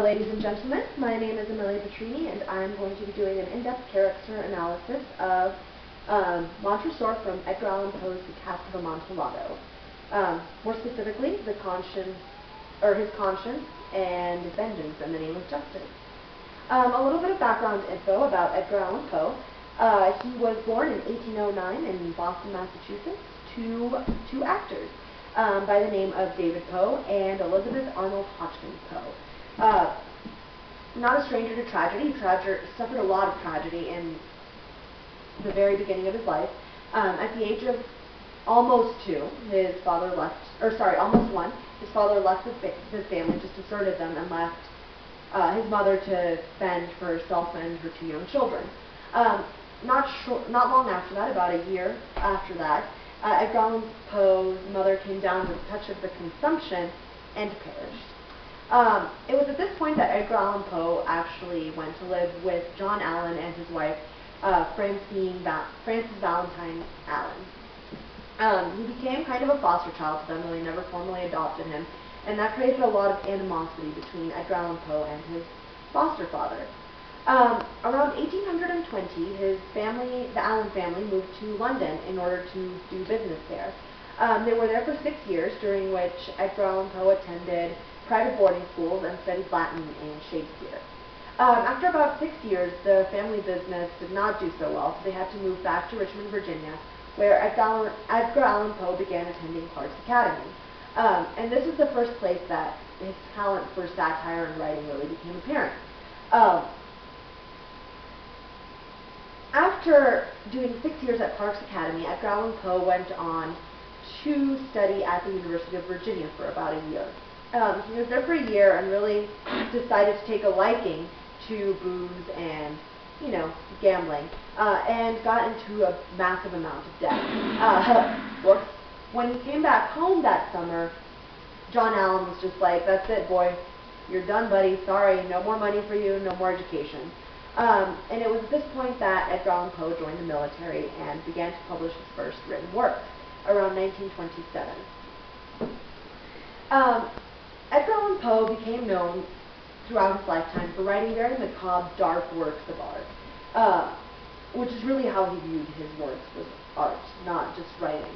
Hello ladies and gentlemen, my name is Amelia Petrini and I'm going to be doing an in-depth character analysis of Montresor from Edgar Allan Poe's The Cask of Amontillado. More specifically, his conscience and vengeance in the name of justice. A little bit of background info about Edgar Allan Poe. He was born in 1809 in Boston, Massachusetts to two actors by the name of David Poe and Elizabeth Arnold Hodgkins Poe. Not a stranger to tragedy. He suffered a lot of tragedy in the very beginning of his life. At the age of almost almost one, his father left his family, just deserted them, and left his mother to fend for herself and her two young children. Not long after that, about a year after that, Edgar Allan Poe's mother came down with a touch of the consumption and perished. It was at this point that Edgar Allan Poe actually went to live with John Allan and his wife, Frances Valentine Allan. He became kind of a foster child to them, though he never formally adopted him, and that created a lot of animosity between Edgar Allan Poe and his foster father. Around 1820, the Allan family moved to London in order to do business there. They were there for 6 years, during which Edgar Allan Poe attended private boarding schools and studied Latin and Shakespeare. After about 6 years, the family business did not do so well, so they had to move back to Richmond, Virginia, where Edgar Allan Poe began attending Clark's Academy. And this is the first place that his talent for satire and writing really became apparent. After doing 6 years at Clark's Academy, Edgar Allan Poe went on to study at the University of Virginia for about a year. He was there for a year and really decided to take a liking to booze and, gambling, and got into a massive amount of debt. When he came back home that summer, John Allan was just like, "That's it, boy. You're done, buddy. Sorry, no more money for you, no more education." And it was at this point that Edgar Allan Poe joined the military and began to publish his first written work, around 1927. Edgar Allan Poe became known throughout his lifetime for writing very macabre, dark works of art, which is really how he viewed his works, was art, not just writing.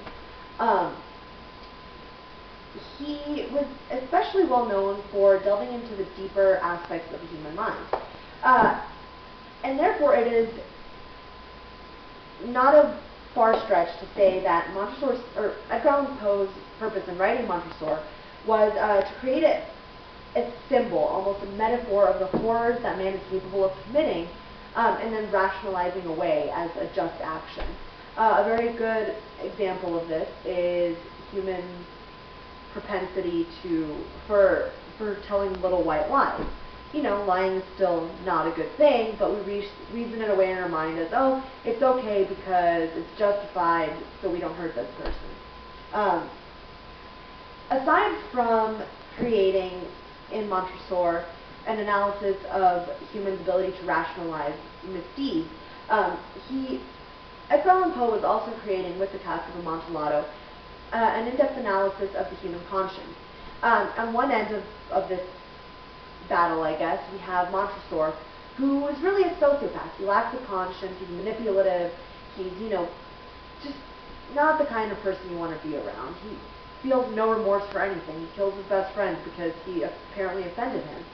He was especially well known for delving into the deeper aspects of the human mind. And therefore it is not a far stretch to say that Edgar Allan Poe's purpose in writing Montresor was to create a symbol, almost a metaphor of the horrors that man is capable of committing, and then rationalizing away as a just action. A very good example of this is human propensity for telling little white lies. Lying is still not a good thing, but we reason it away in our mind as, oh, it's okay because it's justified, so we don't hurt this person. Aside from creating in Montresor an analysis of humans' ability to rationalize misdeeds, Edgar Allan Poe was also creating, with the Cask of Amontillado, an in-depth analysis of the human conscience. On one end of this battle, I guess, we have Montresor, who is really a sociopath. He lacks a conscience, he's manipulative, he's, just not the kind of person you want to be around. He feels no remorse for anything. He kills his best friend because he apparently offended him.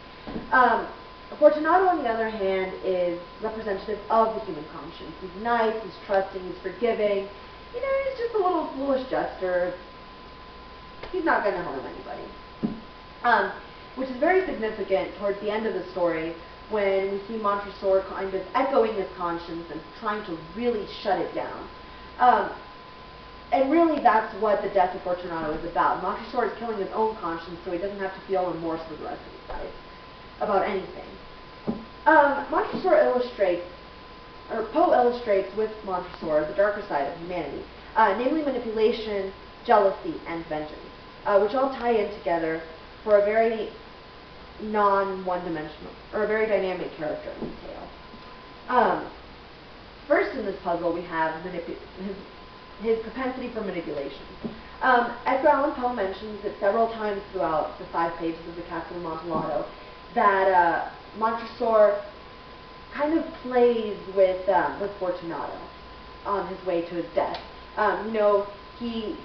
Fortunato, on the other hand, is representative of the human conscience. He's nice, he's trusting, he's forgiving. He's just a little foolish jester. He's not going to harm anybody. Which is very significant towards the end of the story, when we see Montresor kind of echoing his conscience and trying to really shut it down. And really that's what the death of Fortunato is about. Montresor is killing his own conscience so he doesn't have to feel remorse for the rest of his life about anything. Poe illustrates with Montresor the darker side of humanity, namely manipulation, jealousy, and vengeance, which all tie in together for a very non-one-dimensional, or a very dynamic character in the tale. First in this puzzle we have his propensity for manipulation. Edgar Allan Poe mentions it several times throughout the 5 pages of the Cask of Amontillado, that Montresor kind of plays with Fortunato on his way to his death. You know, he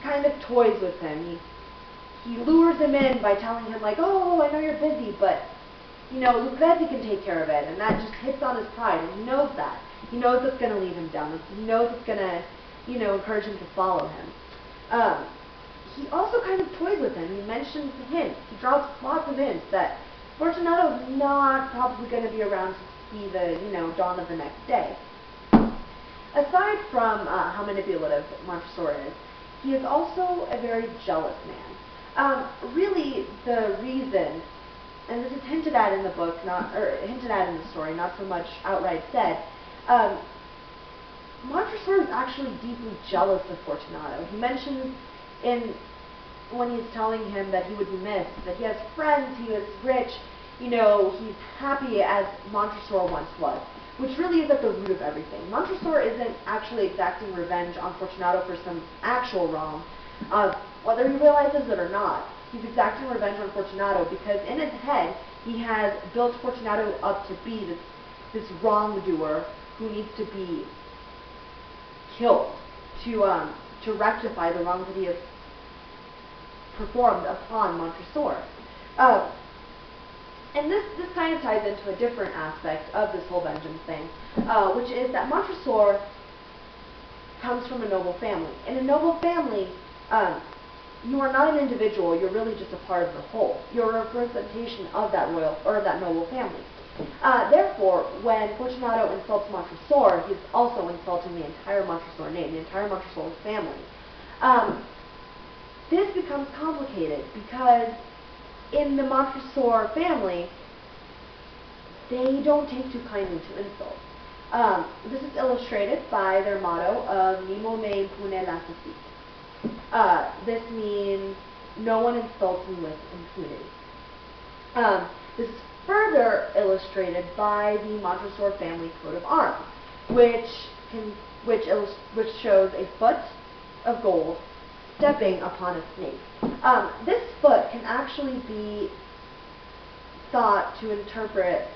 kind of toys with him. He lures him in by telling him, like, oh, I know you're busy, but, you know, Lucrezi can take care of it. And that just hits on his pride, and he knows that. He knows it's going to leave him down. He knows it's going to, you know, encourage him to follow him. He also kind of toys with him. He mentions hints. He drops lots of hints that Fortunato is not probably going to be around to see the, you know, dawn of the next day. Aside from how manipulative Montresor is, he is also a very jealous man. Really, the reason, and this is hinted at in the book, or hinted at in the story, not so much outright said, Montresor is actually deeply jealous of Fortunato. He mentions when he's telling him that he would be missed, that he has friends, he is rich, you know, he's happy as Montresor once was, which really is at the root of everything. Montresor isn't actually exacting revenge on Fortunato for some actual wrong, whether he realizes it or not. He's exacting revenge on Fortunato because in his head he has built Fortunato up to be this wrongdoer who needs to be killed to rectify the wrongs that he has performed upon Montresor. And this kind of ties into a different aspect of this whole vengeance thing, which is that Montresor comes from a noble family. In a noble family, you are not an individual, you're really just a part of the whole. You're a representation of that royal, or that noble family. Therefore, when Fortunato insults Montresor, he's also insulting the entire Montresor name, the entire Montresor family. This becomes complicated because in the Montresor family, they don't take too kindly to insults. This is illustrated by their motto of Nemo me impune lascisit. This means no one insults me with impunity. This is further illustrated by the Montresor family coat of arms, which shows a foot of gold stepping upon a snake. This foot can actually be thought to interpret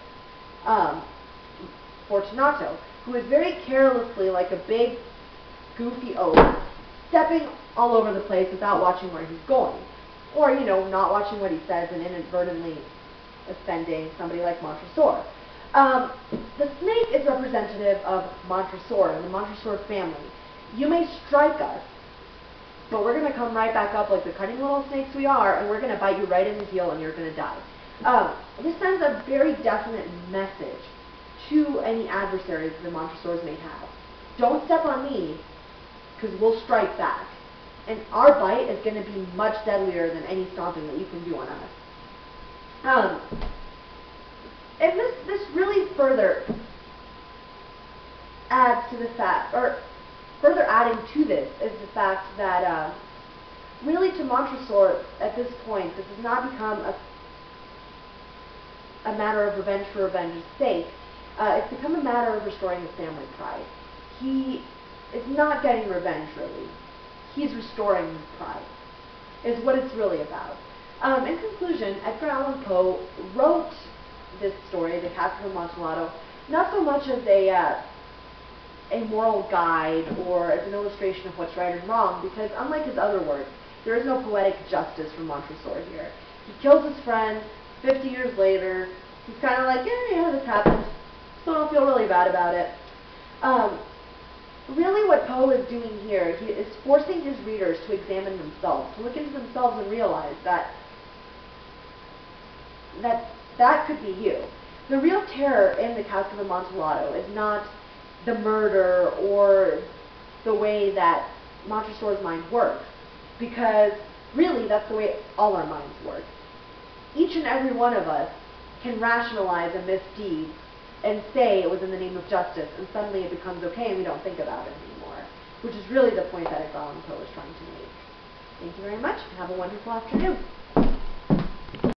Fortunato, who is very carelessly, like a big goofy oaf, stepping all over the place without watching where he's going, or, you know, not watching what he says and inadvertently offending somebody like Montresor. The snake is representative of Montresor and the Montresor family. You may strike us, but we're going to come right back up like the cunning little snakes we are, and we're going to bite you right in the heel and you're going to die. This sends a very definite message to any adversaries the Montresors may have. Don't step on me, because we'll strike back. And our bite is going to be much deadlier than any stomping that you can do on us. And this really further adds to the fact, or further adding to this, is the fact that really to Montresor at this point, this has not become a matter of revenge for revenge's sake. It's become a matter of restoring his family pride. He is not getting revenge, really. He's restoring his pride, is what it's really about. In conclusion, Edgar Allan Poe wrote this story, The Cask of Amontillado, not so much as a moral guide or as an illustration of what's right and wrong, because unlike his other works, there is no poetic justice from Montresor here. He kills his friend, 50 years later, he's kind of like, yeah, this happened, so don't feel really bad about it. Really what Poe is doing here, he is forcing his readers to examine themselves, to look into themselves and realize that could be you. The real terror in The Cask of Amontillado is not the murder or the way that Montresor's mind works, because really that's the way all our minds work. Each and every one of us can rationalize a misdeed and say it was in the name of justice, and suddenly it becomes okay and we don't think about it anymore, which is really the point that Edgar Allan Poe is trying to make. Thank you very much, and have a wonderful afternoon.